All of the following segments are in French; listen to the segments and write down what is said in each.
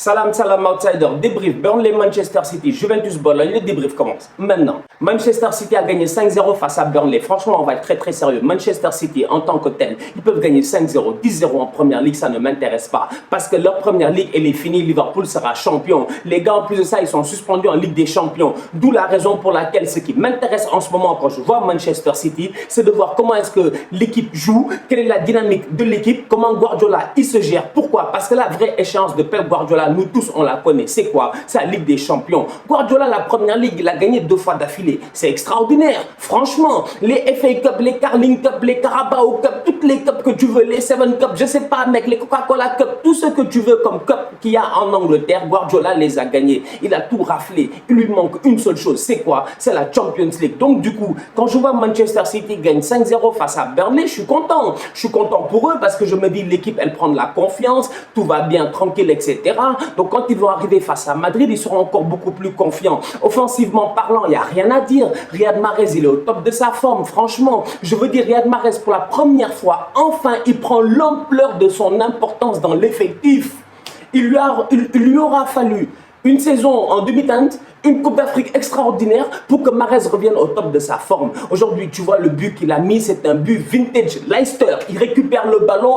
Salam, salam, outsider. Débrief, Burnley, Manchester City, Juventus, Bologne. Le débrief commence maintenant. Manchester City a gagné 5-0 face à Burnley. Franchement, on va être très sérieux. Manchester City, en tant que tel, ils peuvent gagner 5-0, 10-0 en première ligue. Ça ne m'intéresse pas. Parce que leur première ligue, elle est finie. Liverpool sera champion. Les gars, en plus de ça, ils sont suspendus en Ligue des Champions. D'où la raison pour laquelle ce qui m'intéresse en ce moment quand je vois Manchester City, c'est de voir comment est-ce que l'équipe joue, quelle est la dynamique de l'équipe, comment Guardiola il se gère. Pourquoi? Parce que la vraie échéance de Pep Guardiola, nous tous on la connaît. C'est quoi? C'est la Ligue des Champions. Guardiola, la première ligue, il a gagné 2 fois d'affilée. C'est extraordinaire. Franchement, les FA Cup, les Carling Cup, les Carabao Cup, toutes les cups que tu veux, les Seven Cup, je sais pas mec, les Coca-Cola Cup, tout ce que tu veux comme cup qu'il y a en Angleterre, Guardiola les a gagnés. Il a tout raflé. Il lui manque une seule chose. C'est quoi? C'est la Champions League. Donc du coup, quand je vois Manchester City gagne 5-0 face à Burnley, je suis content. Je suis content pour eux parce que je me dis l'équipe, elle prend de la confiance, tout va bien, tranquille, etc. Donc quand ils vont arriver face à Madrid, ils seront encore beaucoup plus confiants. Offensivement parlant, il n'y a rien à dire. Riyad Mahrez, il est au top de sa forme. Franchement, je veux dire, Riyad Mahrez, pour la première fois, enfin, il prend l'ampleur de son importance dans l'effectif. Il lui aura fallu une saison en demi-teinte, une Coupe d'Afrique extraordinaire pour que Mahrez revienne au top de sa forme. Aujourd'hui, tu vois le but qu'il a mis, c'est un but vintage. Leicester, il récupère le ballon,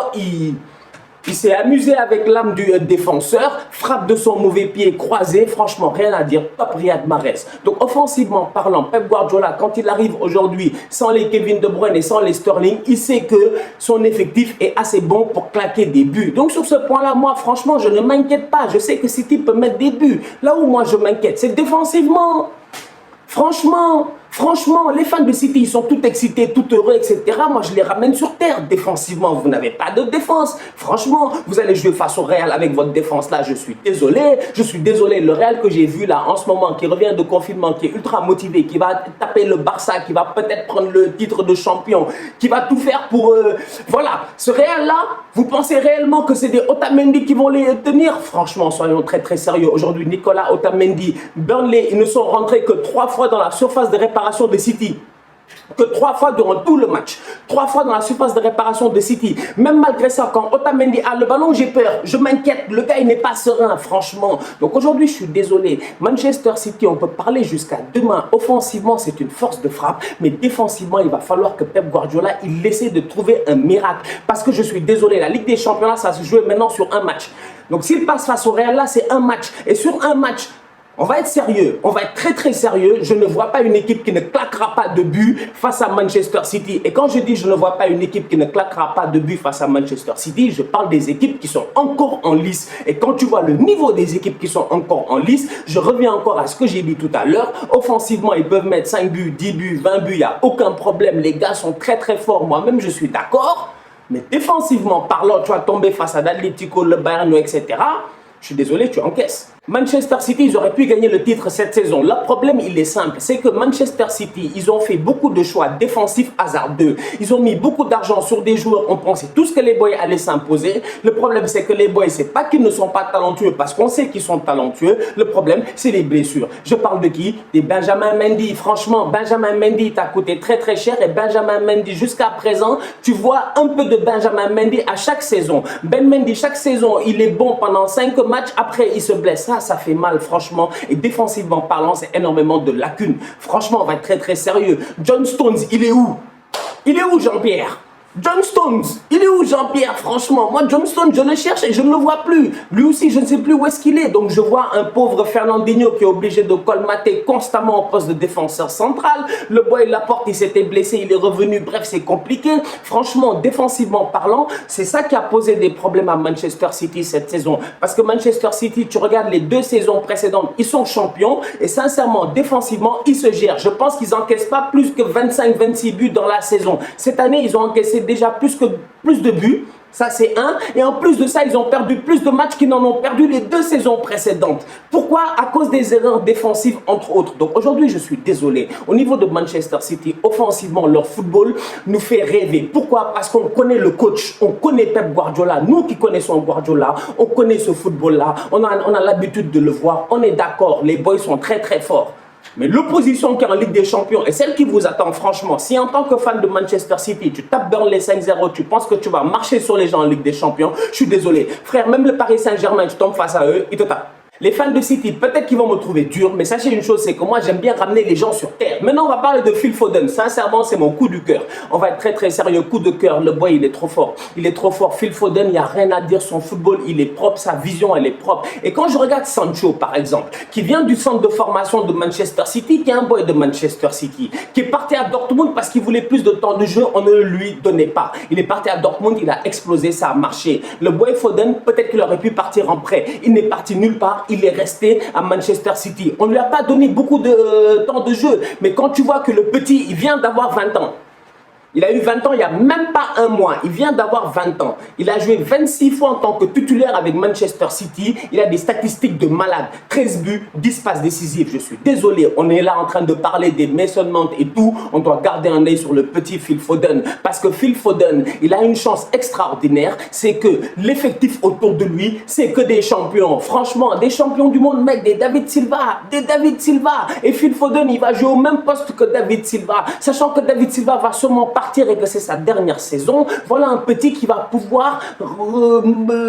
il s'est amusé avec l'âme du défenseur, frappe de son mauvais pied croisé, franchement rien à dire, top Riyad Mahrez. Donc offensivement parlant, Pep Guardiola, quand il arrive aujourd'hui sans les Kevin De Bruyne et sans les Sterling, il sait que son effectif est assez bon pour claquer des buts. Donc sur ce point-là, moi franchement, je ne m'inquiète pas. Je sais que City peut mettre des buts. Là où moi je m'inquiète, c'est défensivement. Franchement, les fans de City, ils sont tout excités, tout heureux, etc. Moi, je les ramène sur terre. Défensivement, vous n'avez pas de défense. Franchement, vous allez jouer face au Real avec votre défense là. Je suis désolé. Le Real que j'ai vu là en ce moment, qui revient de confinement, qui est ultra motivé, qui va taper le Barça, qui va peut-être prendre le titre de champion, qui va tout faire pour... Voilà, ce Real là, vous pensez réellement que c'est des Otamendi qui vont les tenir? Franchement, soyons très sérieux. Aujourd'hui, Nicolas Otamendi, Burnley, ils ne sont rentrés que 3 fois dans la surface de réparation de City. Que 3 fois durant tout le match. 3 fois dans la surface de réparation de City. Même malgré ça, quand Otamendi a le ballon, j'ai peur. Je m'inquiète. Le gars, il n'est pas serein, franchement. Donc aujourd'hui, je suis désolé. Manchester City, on peut parler jusqu'à demain. Offensivement, c'est une force de frappe. Mais défensivement, il va falloir que Pep Guardiola, il essaie de trouver un miracle. Parce que je suis désolé. La Ligue des Champions, ça se joue maintenant sur un match. Donc s'il passe face au Real, là, c'est un match. Et sur un match, on va être sérieux, on va être très sérieux. Je ne vois pas une équipe qui ne claquera pas de but face à Manchester City. Et quand je dis je ne vois pas une équipe qui ne claquera pas de but face à Manchester City, je parle des équipes qui sont encore en lice. Et quand tu vois le niveau des équipes qui sont encore en lice, je reviens encore à ce que j'ai dit tout à l'heure. Offensivement, ils peuvent mettre 5 buts, 10 buts, 20 buts, il n'y a aucun problème. Les gars sont très forts. Moi-même, je suis d'accord. Mais défensivement parlant, tu vas tomber face à l'Atlético, le Bayern, etc. Je suis désolé, tu encaisses. Manchester City, ils auraient pu gagner le titre cette saison. Le problème, il est simple. C'est que Manchester City, ils ont fait beaucoup de choix défensifs hasardeux. Ils ont mis beaucoup d'argent sur des joueurs. On pensait tous que les boys allaient s'imposer. Le problème, c'est que les boys, c'est pas qu'ils ne sont pas talentueux parce qu'on sait qu'ils sont talentueux. Le problème, c'est les blessures. Je parle de qui? Des Benjamin Mendy. Franchement, Benjamin Mendy t'a coûté très cher. Et Benjamin Mendy, jusqu'à présent, tu vois un peu de Benjamin Mendy à chaque saison. Ben Mendy, chaque saison, il est bon pendant 5 matchs. Après, il se blesse. Ça fait mal, franchement. Et défensivement parlant, c'est énormément de lacunes. Franchement, on va être très sérieux. John Stones, il est où? Il est où, Jean-Pierre? John Stones, il est où Jean-Pierre? Franchement, moi John Stones, je le cherche et je ne le vois plus. Lui aussi, je ne sais plus où est-ce qu'il est. Donc je vois un pauvre Fernandinho qui est obligé de colmater constamment au poste de défenseur central. Le boy Laporte, il s'était blessé, il est revenu. Bref, c'est compliqué. Franchement, défensivement parlant, c'est ça qui a posé des problèmes à Manchester City cette saison. Parce que Manchester City, tu regardes les 2 saisons précédentes, ils sont champions. Et sincèrement, défensivement, ils se gèrent. Je pense qu'ils n'encaissent pas plus que 25-26 buts dans la saison. Cette année, ils ont encaissé déjà plus de buts, ça c'est un, et en plus de ça, ils ont perdu plus de matchs qu'ils n'en ont perdu les 2 saisons précédentes. Pourquoi? À cause des erreurs défensives, entre autres. Donc aujourd'hui, je suis désolé. Au niveau de Manchester City, offensivement, leur football nous fait rêver. Pourquoi? Parce qu'on connaît le coach, on connaît Pep Guardiola. Nous qui connaissons Guardiola, on connaît ce football-là, on a l'habitude de le voir, on est d'accord, les boys sont très forts. Mais l'opposition qui est en Ligue des Champions et celle qui vous attend, franchement, si en tant que fan de Manchester City, tu tapes Burnley 5-0, tu penses que tu vas marcher sur les gens en Ligue des Champions, je suis désolé. Frère, même le Paris Saint-Germain, tu tombes face à eux, ils te tapent. Les fans de City, peut-être qu'ils vont me trouver dur, mais sachez une chose, c'est que moi, j'aime bien ramener les gens sur terre. Maintenant, on va parler de Phil Foden. Sincèrement, c'est mon coup du cœur. On va être très, très sérieux. Coup de cœur. Le boy, il est trop fort. Il est trop fort. Phil Foden, il n'y a rien à dire. Son football, il est propre. Sa vision, elle est propre. Et quand je regarde Sancho, par exemple, qui vient du centre de formation de Manchester City, qui est un boy de Manchester City, qui est parti à Dortmund parce qu'il voulait plus de temps de jeu, on ne lui donnait pas. Il est parti à Dortmund, il a explosé, ça a marché. Le boy Foden, peut-être qu'il aurait pu partir en prêt. Il n'est parti nulle part. Il est resté à Manchester City. On ne lui a pas donné beaucoup de temps de jeu. Mais quand tu vois que le petit, il vient d'avoir 20 ans, il a eu 20 ans il n'y a même pas un mois. Il vient d'avoir 20 ans. Il a joué 26 fois en tant que titulaire avec Manchester City. Il a des statistiques de malade. 13 buts, 10 passes décisives. Je suis désolé, on est là en train de parler des Mason Mount et tout. On doit garder un œil sur le petit Phil Foden. Parce que Phil Foden, il a une chance extraordinaire. C'est que l'effectif autour de lui, c'est que des champions. Franchement, des champions du monde, mec. Des David Silva. Des David Silva. Et Phil Foden, il va jouer au même poste que David Silva. Sachant que David Silva va sûrement partir et que c'est sa dernière saison, voilà un petit qui va pouvoir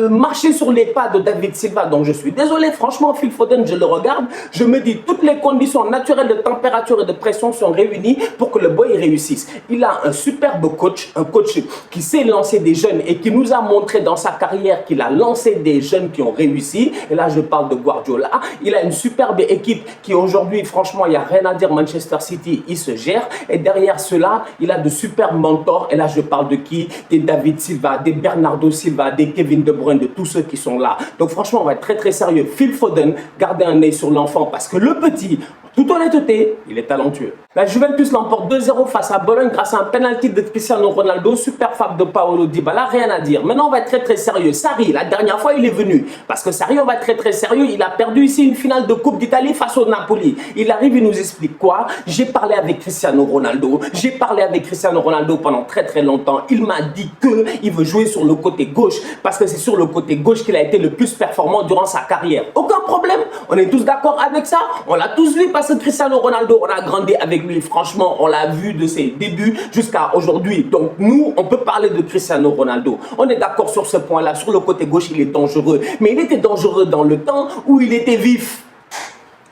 marcher sur les pas de David Silva. Donc je suis désolé, franchement, Phil Foden, je le regarde, je me dis toutes les conditions naturelles de température et de pression sont réunies pour que le boy réussisse. Il a un superbe coach, un coach qui sait lancer des jeunes et qui nous a montré dans sa carrière qu'il a lancé des jeunes qui ont réussi. Et là, je parle de Guardiola. Il a une superbe équipe qui aujourd'hui, franchement, il n'y a rien à dire. Manchester City, il se gère. Et derrière cela, il a de super mentors, et là je parle de qui? Des David Silva, des Bernardo Silva, des Kevin De Bruyne, de tous ceux qui sont là. Donc franchement, on va être très très sérieux. Phil Foden, gardez un œil sur l'enfant parce que le petit, toute honnêteté, il est talentueux. La Juventus l'emporte 2-0 face à Bologne grâce à un penalty de Cristiano Ronaldo, super frappe de Paolo Dybala, rien à dire. Maintenant, on va être très très sérieux. Sarri, la dernière fois, il est venu. Parce que Sarri, on va être très très sérieux. Il a perdu ici une finale de Coupe d'Italie face au Napoli. Il arrive, il nous explique quoi? J'ai parlé avec Cristiano Ronaldo. J'ai parlé avec Cristiano Ronaldo pendant très très longtemps. Il m'a dit qu'il veut jouer sur le côté gauche. Parce que c'est sur le côté gauche qu'il a été le plus performant durant sa carrière. Aucun problème. On est tous d'accord avec ça. On l'a tous vu parce que Cristiano Ronaldo, on a grandi avec lui. Franchement, on l'a vu de ses débuts jusqu'à aujourd'hui. Donc nous, on peut parler de Cristiano Ronaldo. On est d'accord sur ce point-là. Sur le côté gauche, il est dangereux. Mais il était dangereux dans le temps où il était vif.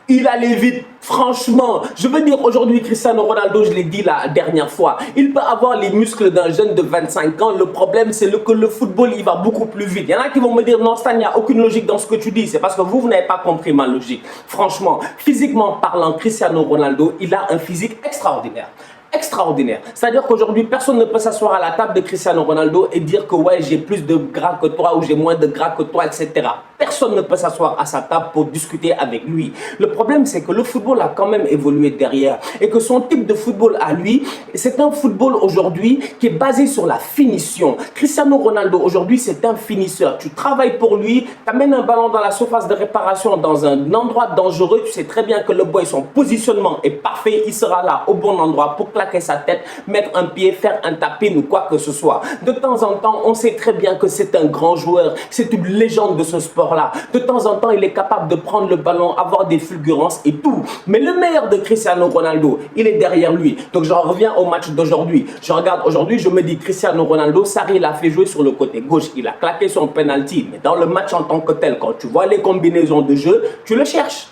Il allait vite, franchement. Je veux dire, aujourd'hui, Cristiano Ronaldo, je l'ai dit la dernière fois, il peut avoir les muscles d'un jeune de 25 ans. Le problème, c'est que le football, il va beaucoup plus vite. Il y en a qui vont me dire, non, Stan, il n'y a aucune logique dans ce que tu dis. C'est parce que vous n'avez pas compris ma logique. Franchement, physiquement parlant, Cristiano Ronaldo, il a un physique extraordinaire. Extraordinaire. C'est-à-dire qu'aujourd'hui, personne ne peut s'asseoir à la table de Cristiano Ronaldo et dire que ouais, j'ai plus de gras que toi ou j'ai moins de gras que toi, etc. Personne ne peut s'asseoir à sa table pour discuter avec lui. Le problème, c'est que le football a quand même évolué derrière et que son type de football à lui, c'est un football aujourd'hui qui est basé sur la finition. Cristiano Ronaldo, aujourd'hui, c'est un finisseur. Tu travailles pour lui, tu amènes un ballon dans la surface de réparation dans un endroit dangereux. Tu sais très bien que le boy, son positionnement est parfait. Il sera là au bon endroit pour claquer sa tête, mettre un pied, faire un tapin ou quoi que ce soit. De temps en temps, on sait très bien que c'est un grand joueur. C'est une légende de ce sport-là. De temps en temps, il est capable de prendre le ballon, avoir des fulgurances et tout. Mais le meilleur de Cristiano Ronaldo, il est derrière lui. Donc, j'en reviens au match d'aujourd'hui. Je regarde aujourd'hui, je me dis Cristiano Ronaldo, Sarri l'a fait jouer sur le côté gauche. Il a claqué son penalty. Mais dans le match en tant que tel, quand tu vois les combinaisons de jeu, tu le cherches.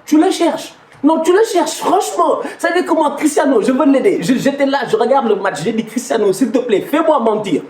Tu le cherches. Non, tu le cherches, franchement. Vous savez comment Cristiano, je veux l'aider. J'étais là, je regarde le match. J'ai dit, Cristiano, s'il te plaît, fais-moi mentir.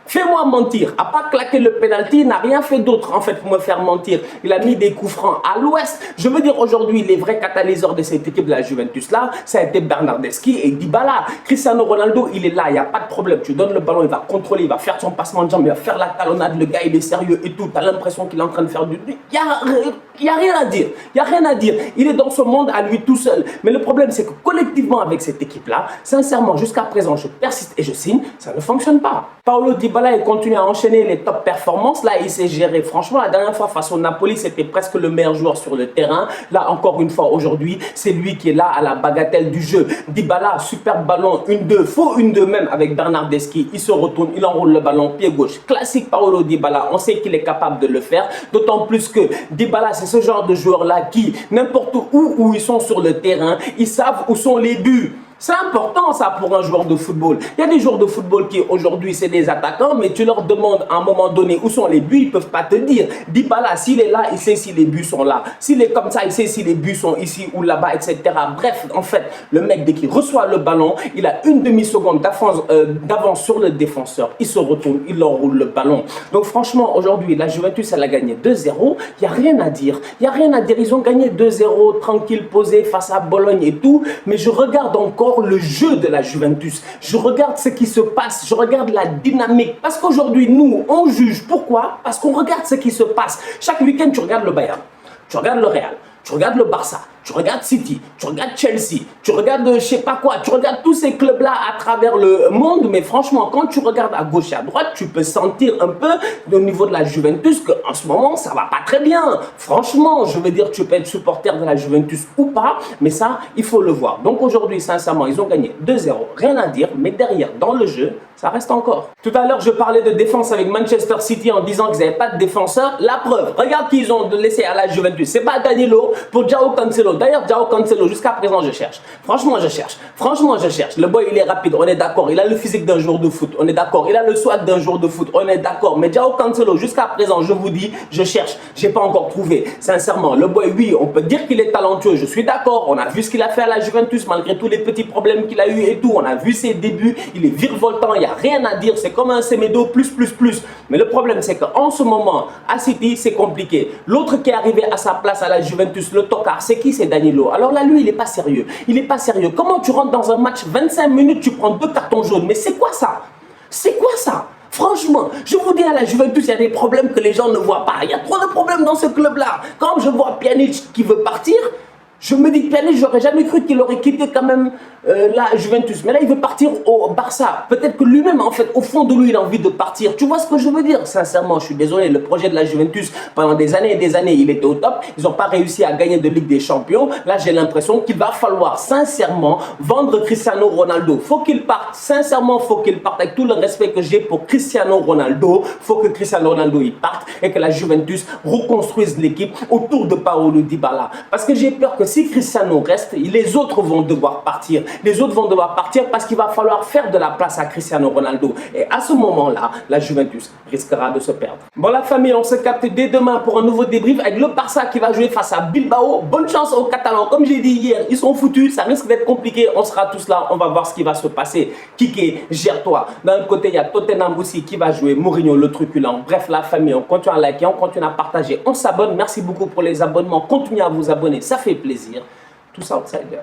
Fais-moi mentir. À part claquer le penalty, il n'a rien fait d'autre en fait pour me faire mentir. Il a mis des coups francs à l'ouest. Je veux dire aujourd'hui, les vrais catalyseurs de cette équipe de la Juventus là, ça a été Bernardeschi et Dybala. Cristiano Ronaldo, il est là, il n'y a pas de problème. Tu donnes le ballon, il va contrôler, il va faire son passement de jambe, il va faire la talonnade. Le gars, il est sérieux et tout. Tu as l'impression qu'il est en train de faire du... Il n'y a rien à dire. Il n'y a rien à dire. Il est dans ce monde à lui tout seul. Mais le problème, c'est que collectivement avec cette équipe là, sincèrement, jusqu'à présent, je persiste et je signe, ça ne fonctionne pas. Paolo Dybala Dybala, il continue à enchaîner les top performances. Là, il s'est géré. Franchement, la dernière fois face au Napoli, c'était presque le meilleur joueur sur le terrain. Là, encore une fois, aujourd'hui, c'est lui qui est là à la bagatelle du jeu. Dybala, super ballon, 1-2, faux 1-2 même avec Bernardeschi. Il se retourne, il enroule le ballon, pied gauche. Classique Paolo Dybala, on sait qu'il est capable de le faire. D'autant plus que Dybala, c'est ce genre de joueur-là qui, n'importe où ils sont sur le terrain, ils savent où sont les buts. C'est important ça pour un joueur de football. Il y a des joueurs de football qui aujourd'hui c'est des attaquants, mais tu leur demandes à un moment donné où sont les buts, ils ne peuvent pas te dire. Dybala, s'il est là, il sait si les buts sont là. S'il est comme ça, il sait si les buts sont ici ou là-bas, etc. Bref, en fait, le mec, dès qu'il reçoit le ballon, il a une demi-seconde d'avance sur le défenseur. Il se retourne, il enroule le ballon. Donc franchement, aujourd'hui, la Juventus, elle a gagné 2-0. Il n'y a rien à dire. Il n'y a rien à dire. Ils ont gagné 2-0, tranquille, posé face à Bologne et tout. Mais je regarde encore le jeu de la Juventus. Je regarde ce qui se passe, je regarde la dynamique. Parce qu'aujourd'hui, nous, on juge. Pourquoi? Parce qu'on regarde ce qui se passe. Chaque week-end, tu regardes le Bayern, tu regardes le Real, tu regardes le Barça, tu regardes City, tu regardes Chelsea, tu regardes je sais pas quoi, tu regardes tous ces clubs-là à travers le monde, mais franchement, quand tu regardes à gauche et à droite, tu peux sentir un peu au niveau de la Juventus qu'en ce moment, ça va pas très bien. Franchement, je veux dire, tu peux être supporter de la Juventus ou pas, mais ça, il faut le voir. Donc aujourd'hui, sincèrement, ils ont gagné 2-0, rien à dire, mais derrière, dans le jeu, ça reste encore. Tout à l'heure, je parlais de défense avec Manchester City en disant qu'ils n'avaient pas de défenseur. La preuve, regarde qu'ils ont laissé à la Juventus. C'est pas Danilo pour Joao Cancelo. D'ailleurs, Joao Cancelo, jusqu'à présent, je cherche. Franchement, je cherche. Franchement, je cherche. Le boy, il est rapide, on est d'accord. Il a le physique d'un joueur de foot, on est d'accord. Il a le swag d'un joueur de foot, on est d'accord. Mais Joao Cancelo, jusqu'à présent, je vous dis, je cherche. J'ai pas encore trouvé. Sincèrement, le boy, oui, on peut dire qu'il est talentueux. Je suis d'accord. On a vu ce qu'il a fait à la Juventus, malgré tous les petits problèmes qu'il a eu et tout. On a vu ses débuts. Il est virevoltant. Il y a rien à dire, c'est comme un Semedo plus. Mais le problème, c'est qu'en ce moment, à City, c'est compliqué. L'autre qui est arrivé à sa place à la Juventus, le tocard, c'est qui? C'est Danilo. Alors là, lui, il n'est pas sérieux. Il n'est pas sérieux. Comment tu rentres dans un match, 25 minutes, tu prends 2 cartons jaunes? Mais c'est quoi ça? C'est quoi ça? Franchement, je vous dis à la Juventus, il y a des problèmes que les gens ne voient pas. Il y a trop de problèmes dans ce club-là. Quand je vois Pjanic qui veut partir, je me dis que Pjanic, j'aurais jamais cru qu'il aurait quitté quand même la Juventus. Mais là, il veut partir au Barça. Peut-être que lui-même, en fait, au fond de lui, il a envie de partir. Tu vois ce que je veux dire? Sincèrement, je suis désolé. Le projet de la Juventus, pendant des années et des années, il était au top. Ils n'ont pas réussi à gagner de Ligue des Champions. Là, j'ai l'impression qu'il va falloir, sincèrement, vendre Cristiano Ronaldo. Faut qu'il parte. Sincèrement, faut qu'il parte. Avec tout le respect que j'ai pour Cristiano Ronaldo, faut que Cristiano Ronaldo il parte et que la Juventus reconstruise l'équipe autour de Paolo Dybala. Parce que j'ai peur que si Cristiano reste, les autres vont devoir partir. Les autres vont devoir partir parce qu'il va falloir faire de la place à Cristiano Ronaldo. Et à ce moment-là, la Juventus risquera de se perdre. Bon la famille, on se capte dès demain pour un nouveau débrief avec le Barça qui va jouer face à Bilbao. Bonne chance aux Catalans. Comme j'ai dit hier, ils sont foutus. Ça risque d'être compliqué. On sera tous là. On va voir ce qui va se passer. Kike, gère-toi. D'un côté, il y a Tottenham aussi qui va jouer. Mourinho, le truculent. Bref, la famille, on continue à liker, on continue à partager. On s'abonne. Merci beaucoup pour les abonnements. Continuez à vous abonner. Ça fait plaisir. Tous outsiders.